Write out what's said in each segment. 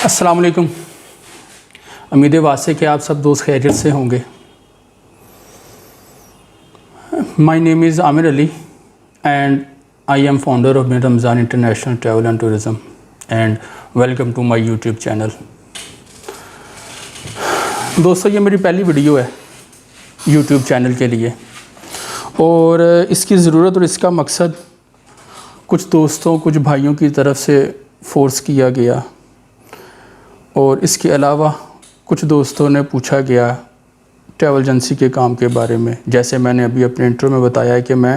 السلام علیکم. امید واسع کہ آپ سب دوست خیریت سے ہوں گے. My name is Aamir Ali and I am founder of Bin Ramzan international travel and tourism and welcome to my YouTube channel. دوستو یہ میری پہلی ویڈیو ہے یوٹیوب چینل کے لیے اور اس کی ضرورت اور اس کا مقصد کچھ دوستوں کچھ بھائیوں کی طرف سے فورس کیا گیا اور اس کے علاوہ کچھ دوستوں نے پوچھا گیا ٹریول ایجنسی کے کام کے بارے میں. جیسے میں نے ابھی اپنے انٹرو میں بتایا ہے کہ میں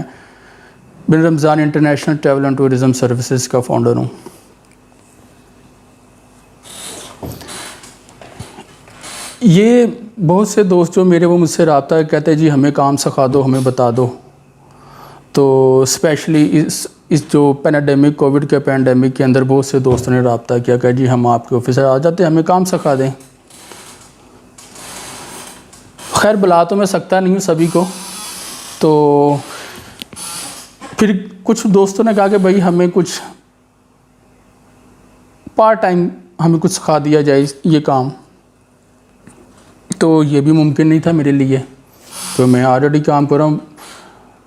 Bin Ramzan international travel and tourism services کا فاؤنڈر ہوں. یہ بہت سے دوست جو میرے وہ مجھ سے رابطہ کہتے ہیں جی ہمیں کام سکھا دو ہمیں بتا دو. تو اسپیشلی اس جو پینڈیمک کووڈ کے پینڈیمک کے اندر بہت سے دوستوں نے رابطہ کیا کہ جی ہم آپ کے آفس آ جاتے ہیں ہمیں کام سکھا دیں. خیر بلا تو میں سکتا نہیں ہوں سبھی کو. تو پھر کچھ دوستوں نے کہا کہ بھائی ہمیں کچھ پارٹ ٹائم ہمیں کچھ سکھا دیا جائے یہ کام. تو یہ بھی ممکن نہیں تھا میرے لیے. تو میں آلریڈی کام کر رہا ہوں.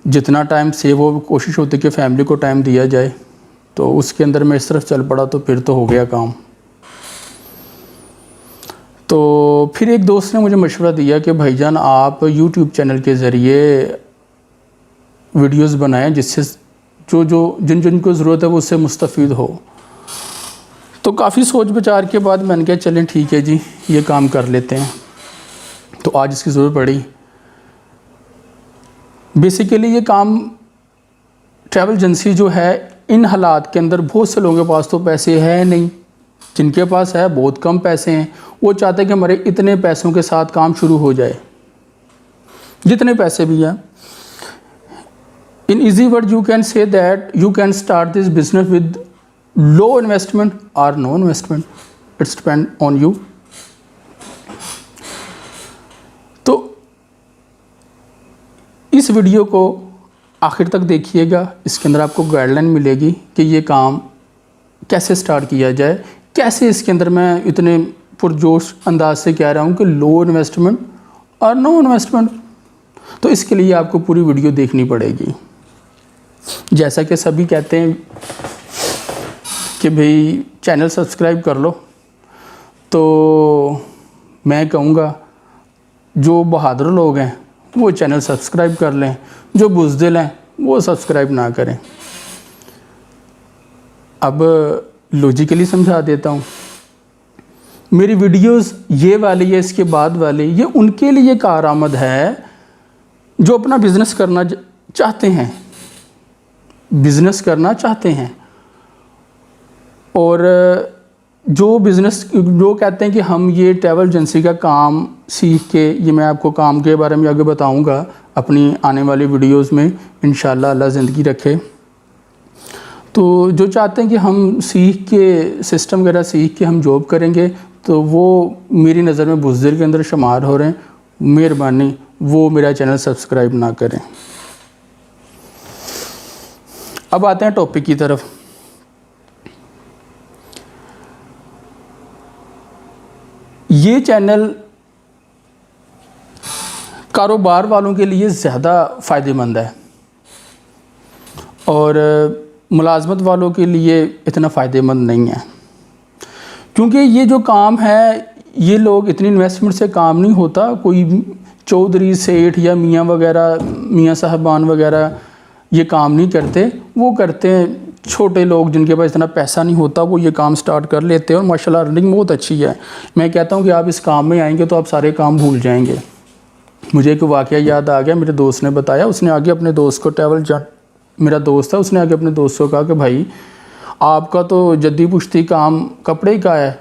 جتنا ٹائم سیو ہو کوشش ہوتی کہ فیملی کو ٹائم دیا جائے. تو اس کے اندر میں اس طرف چل پڑا تو پھر تو ہو گیا کام. تو پھر ایک دوست نے مجھے مشورہ دیا کہ بھائی جان آپ یوٹیوب چینل کے ذریعے ویڈیوز بنائیں جس سے جن کو ضرورت ہے وہ اس سے مستفید ہو. تو کافی سوچ بچار کے بعد میں نے کہا چلیں ٹھیک ہے جی یہ کام کر لیتے ہیں. تو آج اس کی ضرورت پڑی. بیسیکلی یہ کام ٹریول ایجنسی جو ہے ان حالات کے اندر بہت سے لوگوں کے پاس تو پیسے ہے نہیں. جن کے پاس ہے بہت کم پیسے ہیں. وہ چاہتے ہیں کہ ہمارے اتنے پیسوں کے ساتھ کام شروع ہو جائے جتنے پیسے بھی ہیں. In easy word you can say that you can start this business with low investment اور no investment. It's depend on you. تو اس ویڈیو کو آخر تک دیکھیے گا. اس کے اندر آپ کو گائیڈ لائن ملے گی کہ یہ کام کیسے سٹارٹ کیا جائے. کیسے اس کے اندر میں اتنے پرجوش انداز سے کہہ رہا ہوں کہ لو انویسٹمنٹ اور نو انویسٹمنٹ. تو اس کے لیے آپ کو پوری ویڈیو دیکھنی پڑے گی. جیسا کہ سبھی کہتے ہیں کہ بھئی چینل سبسکرائب کر لو. تو میں کہوں گا جو بہادر لوگ ہیں وہ چینل سبسکرائب کر لیں. جو بزدل ہیں وہ سبسکرائب نہ کریں. اب لوجیکلی سمجھا دیتا ہوں. میری ویڈیوز یہ والی ہے اس کے بعد والی یہ ان کے لیے کارآمد ہے جو اپنا بزنس کرنا چاہتے ہیں. بزنس کرنا چاہتے ہیں اور جو کہتے ہیں کہ ہم یہ ٹریول ایجنسی کا کام سیکھ کے یہ میں آپ کو کام کے بارے میں آگے بتاؤں گا اپنی آنے والی ویڈیوز میں انشاءاللہ اللہ زندگی رکھے. تو جو چاہتے ہیں کہ ہم سیکھ کے سسٹم وغیرہ سیکھ کے ہم جاب کریں گے تو وہ میری نظر میں بزدل کے اندر شمار ہو رہے ہیں. مہربانی وہ میرا چینل سبسکرائب نہ کریں. اب آتے ہیں ٹاپک کی طرف. یہ چینل کاروبار والوں کے لیے زیادہ فائدہ مند ہے اور ملازمت والوں کے لیے اتنا فائدہ مند نہیں ہے. کیونکہ یہ جو کام ہے یہ لوگ اتنی انویسٹمنٹ سے کام نہیں ہوتا. کوئی چودھری سیٹھ یا میاں وغیرہ میاں صاحبان وغیرہ یہ کام نہیں کرتے. وہ کرتے ہیں چھوٹے لوگ جن کے پاس اتنا پیسہ نہیں ہوتا وہ یہ کام سٹارٹ کر لیتے ہیں اور ماشاءاللہ ارننگ بہت اچھی ہے. میں کہتا ہوں کہ آپ اس کام میں آئیں گے تو آپ سارے کام بھول جائیں گے. مجھے ایک واقعہ یاد آ گیا. میرے دوست نے بتایا. اس نے آگے اپنے دوست کو میرا دوست ہے اس نے آگے اپنے دوست کو کہا کہ بھائی آپ کا تو جدی پشتی کام کپڑے کا ہے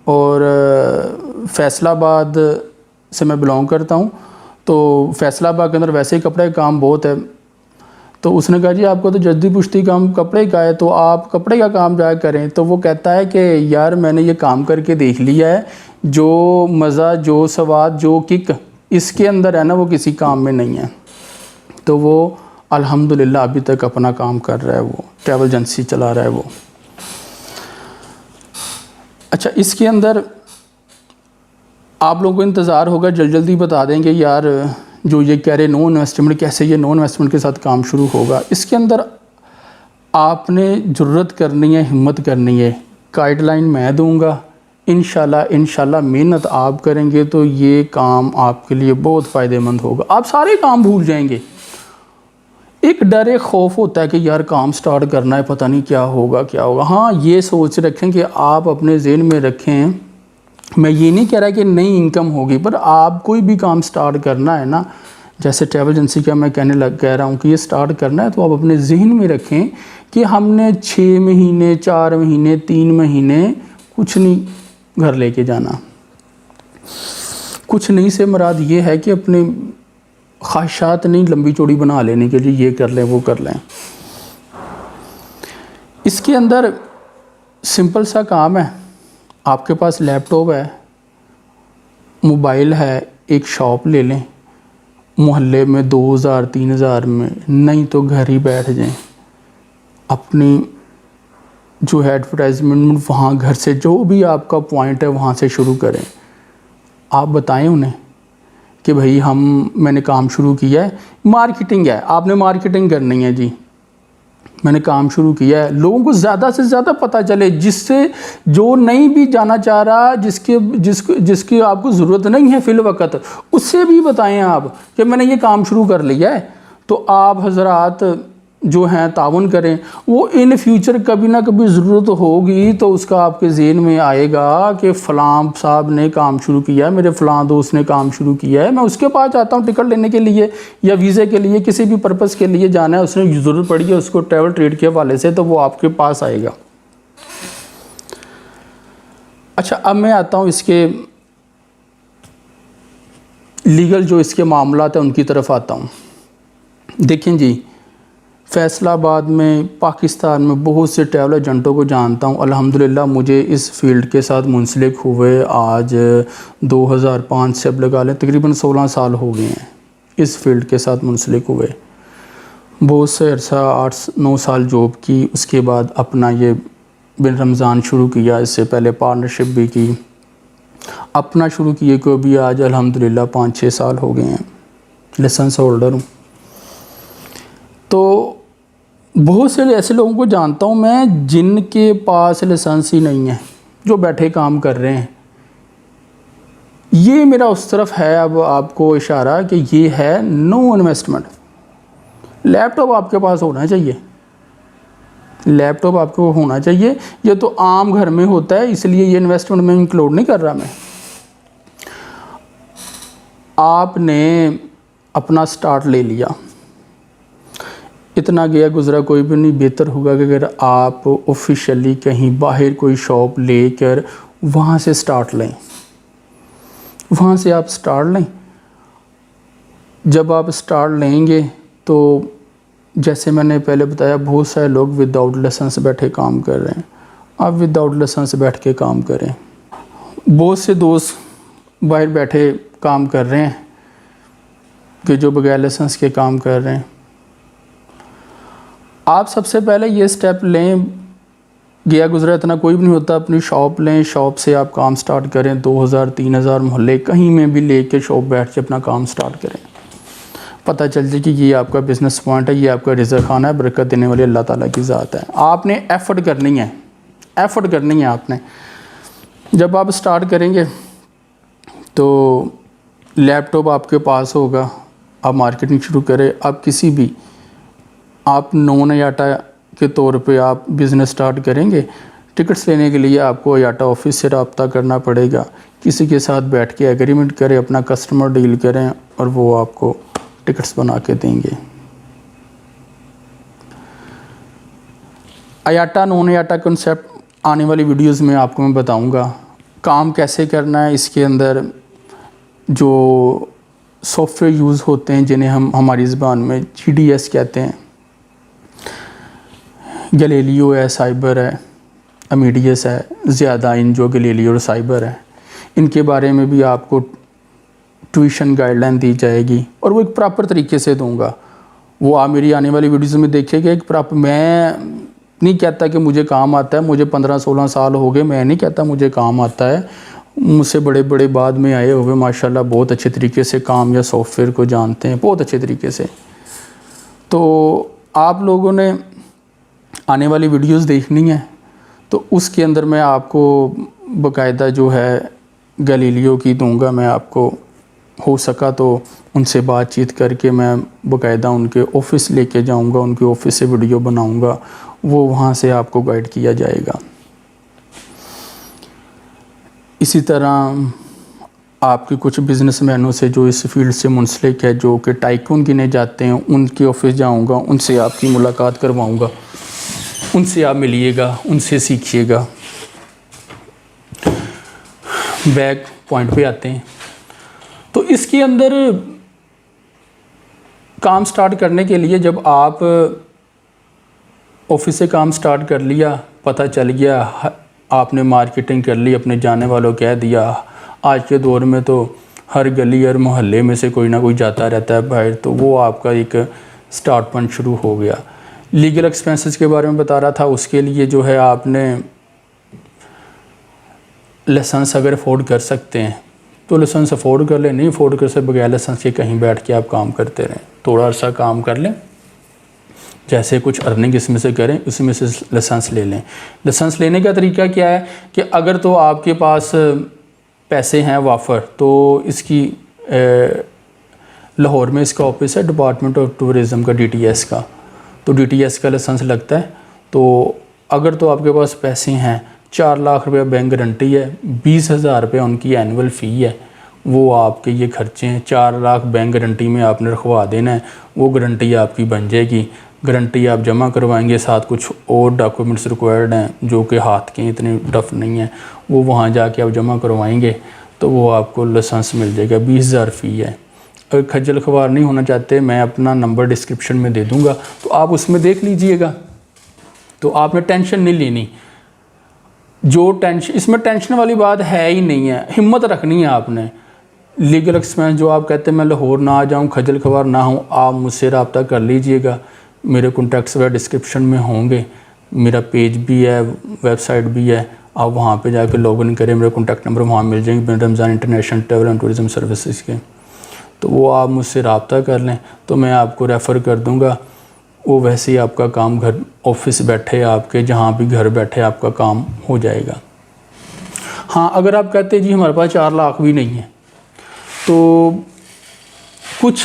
اور فیصل آباد سے میں بلانگ کرتا ہوں تو فیصل آباد کے اندر ویسے ہی کپڑے کا کام بہت ہے. تو اس نے کہا جی آپ کو تو جدی پشتی کام کپڑے کا ہے تو آپ کپڑے کا کام جا کریں. تو وہ کہتا ہے کہ یار میں نے یہ کام کر کے دیکھ لیا ہے جو مزہ جو سواد جو کک اس کے اندر ہے نا وہ کسی کام میں نہیں ہے. تو وہ الحمدللہ ابھی تک اپنا کام کر رہا ہے. وہ ٹریول ایجنسی چلا رہا ہے. وہ اچھا اس کے اندر آپ لوگوں کو انتظار ہوگا، جلدی بتا دیں گے یار جو یہ کہہ رہے نو انویسٹمنٹ، کیسے یہ نو انویسٹمنٹ کے ساتھ کام شروع ہوگا. اس کے اندر آپ نے جرت کرنی ہے، ہمت کرنی ہے. گائیڈ لائن میں دوں گا، انشاءاللہ محنت آپ کریں گے تو یہ کام آپ کے لیے بہت فائدہ مند ہوگا. آپ سارے کام بھول جائیں گے. ایک ڈر ایک خوف ہوتا ہے کہ یار کام سٹارٹ کرنا ہے، پتہ نہیں کیا ہوگا. ہاں یہ سوچ رکھیں کہ آپ اپنے ذہن میں رکھیں، میں یہ نہیں کہہ رہا کہ نئی انکم ہوگی، پر آپ کوئی بھی کام سٹارٹ کرنا ہے نا، جیسے ٹریول ایجنسی کا میں کہہ رہا ہوں کہ یہ سٹارٹ کرنا ہے، تو آپ اپنے ذہن میں رکھیں کہ ہم نے 6 مہینے 4 مہینے 3 مہینے کچھ نہیں گھر لے کے جانا. کچھ نہیں سے مراد یہ ہے کہ اپنے خواہشات نہیں لمبی چوڑی بنا لینے کے لیے یہ کر لیں وہ کر لیں. اس کے اندر سمپل سا کام ہے. آپ کے پاس لیپ ٹاپ ہے، موبائل ہے، ایک شاپ لے لیں محلے میں 2000 3000 میں، نہیں تو گھر ہی بیٹھ جائیں. اپنی جو ہے ایڈورٹائزمنٹ وہاں گھر سے جو بھی آپ کا پوائنٹ ہے وہاں سے شروع کریں. آپ بتائیں انہیں کہ بھئی میں نے کام شروع کیا ہے. مارکیٹنگ ہے، آپ نے مارکیٹنگ کرنی ہے. جی میں نے کام شروع کیا ہے. لوگوں کو زیادہ سے زیادہ پتہ چلے، جس سے جو نہیں بھی جانا چاہ رہا، جس کی آپ کو ضرورت نہیں ہے فی الوقت، اس سے بھی بتائیں آپ کہ میں نے یہ کام شروع کر لیا ہے. تو آپ حضرات جو ہیں تعاون کریں. وہ ان فیوچر کبھی نہ کبھی ضرورت ہوگی تو اس کا آپ کے ذہن میں آئے گا کہ فلاں صاحب نے کام شروع کیا ہے، میرے فلاں دوست نے کام شروع کیا ہے، میں اس کے پاس جاتا ہوں ٹکٹ لینے کے لیے یا ویزے کے لیے، کسی بھی پرپس کے لیے جانا ہے، اس نے ضرورت پڑی ہے اس کو ٹریول ٹریڈ کے حوالے سے، تو وہ آپ کے پاس آئے گا. اچھا اب میں آتا ہوں اس کے لیگل جو اس کے معاملات ہیں ان کی طرف آتا ہوں. دیکھیں جی، فیصل آباد میں پاکستان میں بہت سے ٹریول ایجنٹوں کو جانتا ہوں. الحمدللہ مجھے اس فیلڈ کے ساتھ منسلک ہوئے آج 2005 سے اب لگا لیں تقریباً 16 سال ہو گئے ہیں اس فیلڈ کے ساتھ منسلک ہوئے. بہت سے عرصہ 8-9 سال جاب کی، اس کے بعد اپنا یہ بن رمضان شروع کیا، اس سے پہلے پارٹنرشپ بھی کی. اپنا شروع کیے کو بھی آج الحمدللہ 5-6 سال ہو گئے ہیں، لائسنس ہولڈر ہوں. تو بہت سے ایسے لوگوں کو جانتا ہوں میں جن کے پاس لائسنس ہی نہیں ہے، جو بیٹھے کام کر رہے ہیں. یہ میرا اس طرف ہے اب آپ کو اشارہ کہ یہ ہے نو انویسٹمنٹ. لیپ ٹاپ آپ کے پاس ہونا چاہیے، لیپ ٹاپ آپ کو ہونا چاہیے. یہ تو عام گھر میں ہوتا ہے، اس لیے یہ انویسٹمنٹ میں انکلوڈ نہیں کر رہا میں. آپ نے اپنا سٹارٹ لے لیا، اتنا گیا گزرا کوئی بھی نہیں. بہتر ہوگا کہ اگر آپ آفیشلی کہیں باہر کوئی شاپ لے کر وہاں سے سٹارٹ لیں، وہاں سے آپ سٹارٹ لیں. جب آپ سٹارٹ لیں گے تو جیسے میں نے پہلے بتایا بہت سارے لوگ ود آؤٹ لائسنس بیٹھے کام کر رہے ہیں. آپ ود آؤٹ لائسنس بیٹھ کے کام کریں. بہت سے دوست باہر بیٹھے کام کر رہے ہیں کہ جو بغیر لائسنس کے کام کر رہے ہیں. آپ سب سے پہلے یہ سٹیپ لیں، گیا گزرا اتنا کوئی بھی نہیں ہوتا. اپنی شاپ لیں، شاپ سے آپ کام سٹارٹ کریں. 2000-3000 محلے کہیں میں بھی لے کے شاپ بیٹھ کے اپنا کام سٹارٹ کریں. پتہ چل جائے کہ یہ آپ کا بزنس پوائنٹ ہے، یہ آپ کا رزق خانہ ہے، برکت دینے والی اللہ تعالیٰ کی ذات ہے. آپ نے ایفرٹ کرنی ہے، ایفرٹ کرنی ہے آپ نے. جب آپ سٹارٹ کریں گے تو لیپ ٹاپ آپ کے پاس ہوگا، آپ مارکیٹنگ شروع کریں. آپ کسی بھی آپ نون ایاٹا کے طور پہ آپ بزنس سٹارٹ کریں گے. ٹکٹس لینے کے لیے آپ کو ایاٹا آفس سے رابطہ کرنا پڑے گا. کسی کے ساتھ بیٹھ کے ایگریمنٹ کریں، اپنا کسٹمر ڈیل کریں اور وہ آپ کو ٹکٹس بنا کے دیں گے. ایاٹا نون ایاٹا کنسیپٹ آنے والی ویڈیوز میں آپ کو میں بتاؤں گا کام کیسے کرنا ہے. اس کے اندر جو سافٹ ویئر یوز ہوتے ہیں جنہیں ہم ہماری زبان میں GDS کہتے ہیں، گلیلیو ہے، سائبر ہے، امیڈیس ہے. زیادہ ان جو گلیلیو اور سائبر ہے ان کے بارے میں بھی آپ کو ٹیوشن گائیڈ لائن دی جائے گی اور وہ ایک پراپر طریقے سے دوں گا. وہ آپ میری آنے والی ویڈیوز میں دیکھیں گے. ایک پراپر میں نہیں کہتا کہ مجھے کام آتا ہے، مجھے 15-16 سال ہو گئے، میں نہیں کہتا مجھے کام آتا ہے، مجھ سے بڑے بڑے بعد میں آئے ہوئے ماشاءاللہ بہت اچھے طریقے سے کام یا سافٹ ویئر کو جانتے ہیں بہت اچھے طریقے سے۔ تو آپ لوگوں نے آنے والی ویڈیوز دیکھنی ہے تو اس کے اندر میں آپ کو باقاعدہ جو ہے گلیلیو کی دوں گا، میں آپ کو ہو سکا تو ان سے بات چیت کر کے میں باقاعدہ ان کے آفس لے کے جاؤں گا، ان کے آفس سے ویڈیو بناؤں گا، وہ وہاں سے آپ کو گائیڈ کیا جائے گا۔ اسی طرح آپ کے کچھ بزنس مینوں سے جو اس فیلڈ سے منسلک ہے، جو کہ ٹائکون گنے جاتے ہیں، ان کے آفس جاؤں گا، ان سے آپ کی ملاقات کرواؤں گا، ان سے آپ ملیے گا، ان سے سیکھیے گا۔ بیک پوائنٹ پہ آتے ہیں تو اس کے اندر کام سٹارٹ کرنے کے لیے جب آپ آفس سے کام سٹارٹ کر لیا، پتہ چل گیا، آپ نے مارکیٹنگ کر لی، اپنے جانے والوں کہہ دیا، آج کے دور میں تو ہر گلی اور محلے میں سے کوئی نہ کوئی جاتا رہتا ہے باہر، تو وہ آپ کا ایک سٹارٹ پوائنٹ شروع ہو گیا۔ لیگل ایکسپینسز کے بارے میں بتا رہا تھا، اس کے لیے جو ہے آپ نے لائسنس اگر افورڈ کر سکتے ہیں تو لائسنس افورڈ کر لیں، نہیں افورڈ کر سکتے بغیر لائسنس کے کہیں بیٹھ کے آپ کام کرتے رہیں، تھوڑا عرصہ کام کر لیں، جیسے کچھ ارننگ اس میں سے کریں، اس میں سے لائسنس لے لیں۔ لائسنس لینے کا طریقہ کیا ہے کہ اگر تو آپ کے پاس پیسے ہیں وافر تو اس کی لاہور میں اس کا آفس ہے ڈپارٹمنٹ آف ٹورزم کا، ڈی ٹی ایس کا، تو ڈی ٹی ایس کا لائسنس لگتا ہے۔ تو اگر تو آپ کے پاس پیسے ہیں، 4 لاکھ روپے بینک گارنٹی ہے، 20,000 روپے ان کی اینول فی ہے، وہ آپ کے یہ خرچے ہیں، 4 لاکھ بینک گارنٹی میں آپ نے رکھوا دینا ہے، وہ گارنٹی آپ کی بن جائے گی۔ گارنٹی آپ جمع کروائیں گے، ساتھ کچھ اور ڈاکومنٹس ریکوائرڈ ہیں جو کہ ہاتھ کے اتنے ڈف نہیں ہیں، وہ وہاں جا کے آپ جمع کروائیں گے تو وہ آپ کو لائسنس مل جائے گا، 20,000 فی ہے۔ اگر کھجل خوار نہیں ہونا چاہتے، میں اپنا نمبر ڈسکرپشن میں دے دوں گا تو آپ اس میں دیکھ لیجئے گا، تو آپ نے ٹینشن نہیں لینی۔ جو ٹینشن، اس میں ٹینشن والی بات ہے ہی نہیں ہے، ہمت رکھنی ہے آپ نے۔ لیگل ایکسپینس جو آپ کہتے ہیں میں لاہور نہ آ جاؤں، کھجل خوار نہ ہوں، آپ مجھ سے رابطہ کر لیجئے گا، میرے کنٹیکٹس وغیرہ ڈسکرپشن میں ہوں گے، میرا پیج بھی ہے، ویب سائٹ بھی ہے، آپ وہاں پہ جا کے لاگ ان کریں، میرے کنٹیکٹ نمبر وہاں مل جائیں گے، Ramzan international travel and tourism services کے، تو وہ آپ مجھ سے رابطہ کر لیں تو میں آپ کو ریفر کر دوں گا، وہ ویسے ہی آپ کا کام گھر آفس بیٹھے آپ کے جہاں بھی گھر بیٹھے آپ کا کام ہو جائے گا۔ ہاں اگر آپ کہتے ہیں جی ہمارے پاس 4 لاکھ بھی نہیں ہے تو کچھ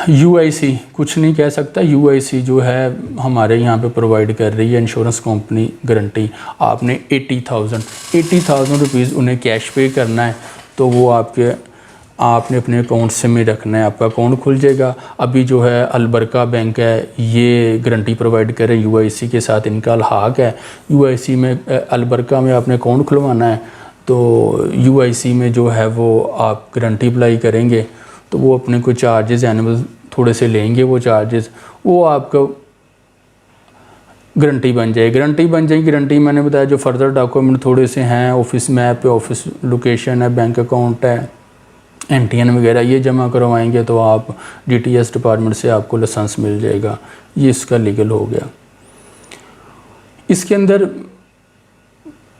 یو آئی سی، کچھ نہیں کہہ سکتا، یو آئی سی جو ہے ہمارے یہاں پہ پرووائڈ کر رہی ہے انشورنس کمپنی گارنٹی۔ آپ نے 80,000 روپیز انہیں کیش پے کرنا ہے تو وہ آپ نے اپنے اکاؤنٹ سے میں رکھنا ہے، آپ کا اکاؤنٹ کھل جائے گا۔ ابھی جو ہے البرکہ بینک ہے یہ گارنٹی پرووائڈ کرے، یو آئی سی کے ساتھ ان کا الحاق ہے، یو آئی سی میں البرکہ میں آپ نے اکاؤنٹ کھلوانا ہے تو یو آئی سی میں جو ہے وہ آپ گارنٹی اپلائی کریں گے تو وہ اپنے کوئی چارجز اینول تھوڑے سے لیں گے، وہ چارجز وہ آپ کو گارنٹی بن جائے گی۔ گارنٹی میں نے بتایا جو فردر ڈاکومنٹ تھوڑے سے ہیں، آفس میپ ہے، آفس لوکیشن ہے، بینک اکاؤنٹ ہے، این ٹی این وغیرہ یہ جمع کروائیں گے تو آپ ڈی ٹی ایس ڈپارٹمنٹ سے آپ کو لائسنس مل جائے گا، یہ اس کا لیگل ہو گیا۔ اس کے اندر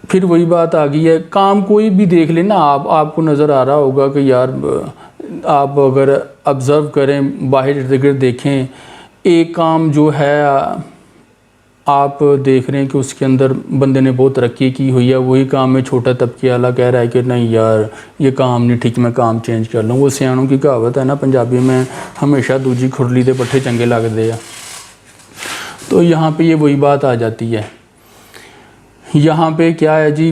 پھر وہی بات آ گئی ہے، کام کوئی بھی دیکھ لیں نا، آپ کو نظر آ رہا ہوگا کہ یار آپ اگر آبزرو کریں، باہر ارد گرد دیکھیں، ایک کام جو ہے آپ دیکھ رہے ہیں کہ اس کے اندر بندے نے بہت ترقی کی ہوئی ہے، وہی کام میں چھوٹا طبقے والا کہہ رہا ہے کہ نہیں یار یہ کام نہیں ٹھیک، میں کام چینج کر لوں۔ وہ سیاحوں کی کہاوت ہے نا پنجابی میں، ہمیشہ دوجی کھرلی دے پٹھے چنگے لگتے ہیں، تو یہاں پہ یہ وہی بات آ جاتی ہے۔ یہاں پہ کیا ہے جی،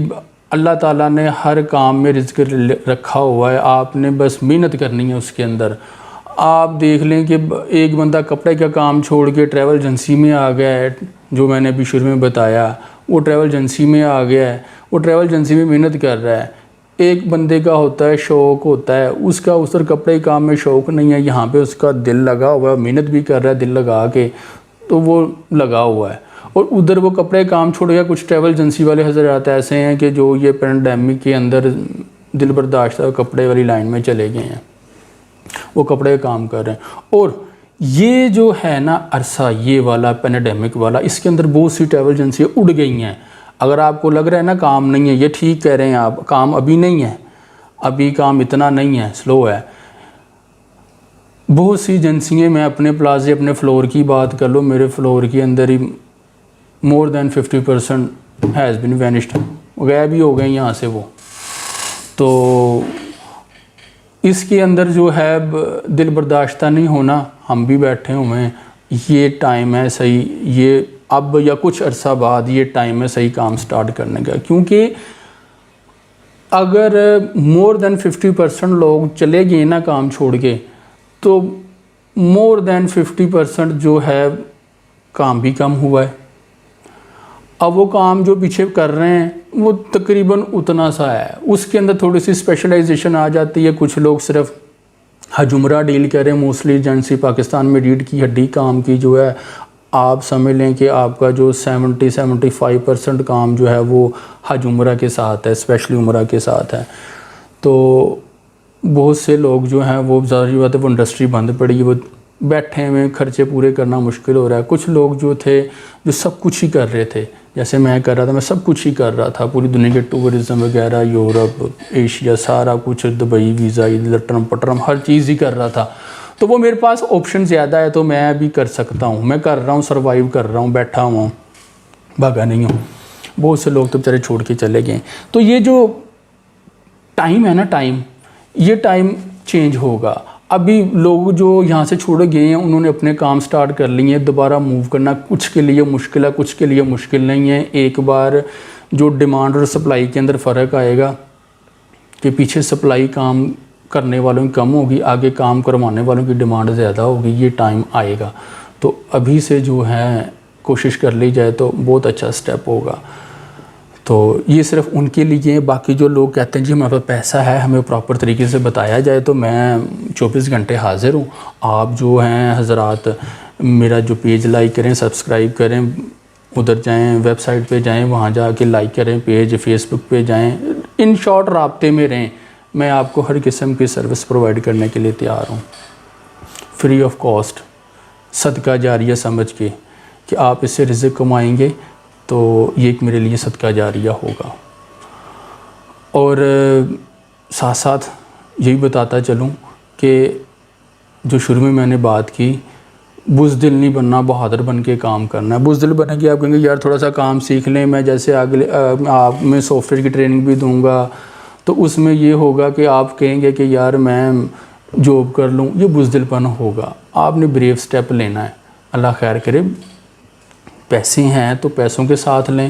اللہ تعالیٰ نے ہر کام میں رزق رکھا ہوا ہے، آپ نے بس محنت کرنی ہے اس کے اندر۔ آپ دیکھ لیں کہ ایک بندہ کپڑے کا کام چھوڑ کے ٹریول ایجنسی میں آ گیا ہے، جو میں نے ابھی شروع میں بتایا، وہ ٹریول ایجنسی میں آ گیا ہے، وہ ٹریول ایجنسی میں محنت کر رہا ہے۔ ایک بندے کا ہوتا ہے شوق ہوتا ہے، اس کا اس کپڑے کام میں شوق نہیں ہے، یہاں پہ اس کا دل لگا ہوا ہے، محنت بھی کر رہا ہے دل لگا کے، تو وہ لگا ہوا ہے، اور ادھر وہ کپڑے کام چھوڑ گیا۔ کچھ ٹریول ایجنسی والے حضرات ایسے ہیں کہ جو یہ پینڈیمک کے اندر دل برداشتہ کپڑے والی لائن میں چلے گئے ہیں، وہ کپڑے کام کر رہے ہیں۔ اور یہ جو ہے نا عرصہ یہ والا پینیڈیمک والا، اس کے اندر بہت سی ٹریول ایجنسیاں اڑ گئی ہیں. اگر آپ کو لگ رہا ہے نا کام نہیں ہے، یہ ٹھیک کہہ رہے ہیں آپ، کام ابھی نہیں ہے، ابھی کام اتنا نہیں ہے، سلو ہے. بہت سی ایجنسیاں، میں اپنے پلازے اپنے فلور کی بات کر لو، میرے فلور کے اندر ہی مور دین 50% ہیز بین وینشڈ، غائب ہی ہو گئے یہاں سے وہ. تو اس کے اندر جو ہے دل برداشتہ نہیں ہونا. ہم بھی بیٹھے ہوئے ہیں، یہ ٹائم ہے صحیح، یہ اب یا کچھ عرصہ بعد یہ ٹائم ہے صحیح کام سٹارٹ کرنے کا. کیونکہ اگر مور دین 50% لوگ چلے گئے نا کام چھوڑ کے، تو مور دین 50% جو ہے کام بھی کم ہوا ہے. اب وہ کام جو پیچھے کر رہے ہیں وہ تقریباً اتنا سا ہے. اس کے اندر تھوڑی سی اسپیشلائزیشن آ جاتی ہے. کچھ لوگ صرف حجمرہ ڈیل کریں، موسٹلی ایجنسی پاکستان میں ریڑھ کی ہڈی کام کی جو ہے، آپ سمجھ لیں کہ آپ کا جو 70-75% کام جو ہے وہ حج عمرہ کے ساتھ ہے، اسپیشلی عمرہ کے ساتھ ہے. تو بہت سے لوگ جو ہیں وہ ظاہری بات ہے وہ انڈسٹری بند پڑی، وہ بیٹھے ہوئے خرچے پورے کرنا مشکل ہو رہا ہے. کچھ لوگ جو تھے جو سب کچھ ہی کر رہے تھے، جیسے میں کر رہا تھا، میں سب کچھ ہی کر رہا تھا، پوری دنیا کے ٹورزم وغیرہ، یورپ، ایشیا، سارا کچھ، دبئی ویزا، لٹرم پٹرم ہر چیز ہی کر رہا تھا. تو وہ میرے پاس آپشن زیادہ ہے تو میں بھی کر سکتا ہوں، میں کر رہا ہوں، سروائیو کر رہا ہوں، بیٹھا ہوں، بھاگا نہیں ہوں. بہت سے لوگ تو بیچارے چھوڑ کے چلے گئے. تو یہ جو ٹائم ہے نا، یہ ٹائم چینج ہوگا. ابھی لوگ جو یہاں سے چھوڑے گئے ہیں انہوں نے اپنے کام سٹارٹ کر لیے ہیں. دوبارہ موو کرنا کچھ کے لیے مشکل ہے، کچھ کے لیے مشکل نہیں ہے. ایک بار جو ڈیمانڈ اور سپلائی کے اندر فرق آئے گا کہ پیچھے سپلائی کام کرنے والوں کی کم ہوگی، آگے کام کروانے والوں کی ڈیمانڈ زیادہ ہوگی، یہ ٹائم آئے گا. تو ابھی سے جو ہے کوشش کر لی جائے تو بہت اچھا سٹیپ ہوگا. تو یہ صرف ان کے لیے. باقی جو لوگ کہتے ہیں جی ہمارے پاس پیسہ ہے، ہمیں پراپر طریقے سے بتایا جائے، تو میں 24 گھنٹے حاضر ہوں. آپ جو ہیں حضرات میرا جو پیج لائک کریں، سبسکرائب کریں، ادھر جائیں، ویب سائٹ پہ جائیں، وہاں جا کے لائک کریں پیج، فیس بک پہ جائیں، ان شارٹ رابطے میں رہیں. میں آپ کو ہر قسم کی سروس پرووائڈ کرنے کے لیے تیار ہوں، فری آف کاسٹ، صدقہ جاریہ سمجھ کے کہ آپ اس سے رزق کمائیں گے تو یہ ایک میرے لیے صدقہ جاریہ ہوگا. اور ساتھ ساتھ یہی بتاتا چلوں کہ جو شروع میں نے بات کی، بزدل نہیں بننا، بہادر بن کے کام کرنا ہے. بزدل بنے گی آپ کہیں گے یار تھوڑا سا کام سیکھ لیں، میں جیسے اگلے آپ میں سافٹ ویئر کی ٹریننگ بھی دوں گا، تو اس میں یہ ہوگا کہ آپ کہیں گے کہ یار میں جاب کر لوں، یہ بزدل پن ہوگا. آپ نے بریو سٹیپ لینا ہے. اللہ خیر کرے. پیسے ہیں تو پیسوں کے ساتھ لیں،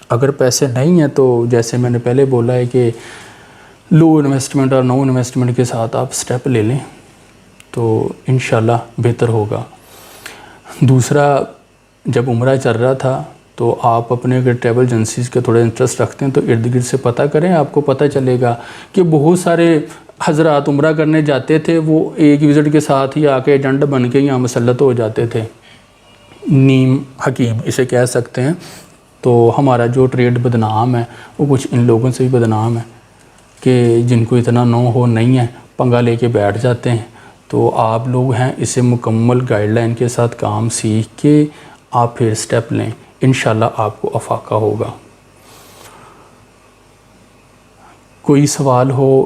اگر پیسے نہیں ہیں تو جیسے میں نے پہلے بولا ہے کہ لو انویسٹمنٹ اور نو انویسٹمنٹ کے ساتھ آپ سٹیپ لے لیں تو انشاءاللہ بہتر ہوگا. دوسرا، جب عمرہ چل رہا تھا تو آپ اپنے اگر ٹریول ایجنسیز کے تھوڑے انٹرسٹ رکھتے ہیں تو ارد گرد سے پتہ کریں. آپ کو پتہ چلے گا کہ بہت سارے حضرات عمرہ کرنے جاتے تھے، وہ ایک وزٹ کے ساتھ ہی آ کے ایجنٹ بن کے یہاں مسلط ہو جاتے تھے، نیم حکیم اسے کہہ سکتے ہیں. تو ہمارا جو ٹریڈ بدنام ہے وہ کچھ ان لوگوں سے بھی بدنام ہے کہ جن کو اتنا نہیں ہے، پنگا لے کے بیٹھ جاتے ہیں. تو آپ لوگ ہیں اسے مکمل گائیڈ لائن کے ساتھ کام سیکھ کے آپ پھر سٹیپ لیں، انشاءاللہ آپ کو افاقہ ہوگا. کوئی سوال ہو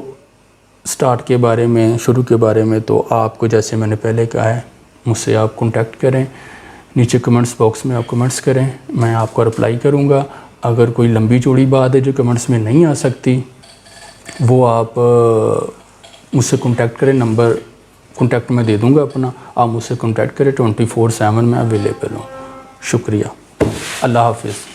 سٹارٹ کے بارے میں، شروع کے بارے میں، تو آپ کو جیسے میں نے پہلے کہا ہے مجھ سے آپ کانٹیکٹ کریں. نیچے کمنٹس باکس میں آپ کمنٹس کریں، میں آپ کو رپلائی کروں گا. اگر کوئی لمبی چوڑی بات ہے جو کمنٹس میں نہیں آ سکتی وہ آپ مجھ سے کانٹیکٹ کریں. نمبر کانٹیکٹ میں دے دوں گا اپنا، آپ مجھ سے کانٹیکٹ کریں. 24/7 میں اویلیبل ہوں. شکریہ. اللہ حافظ.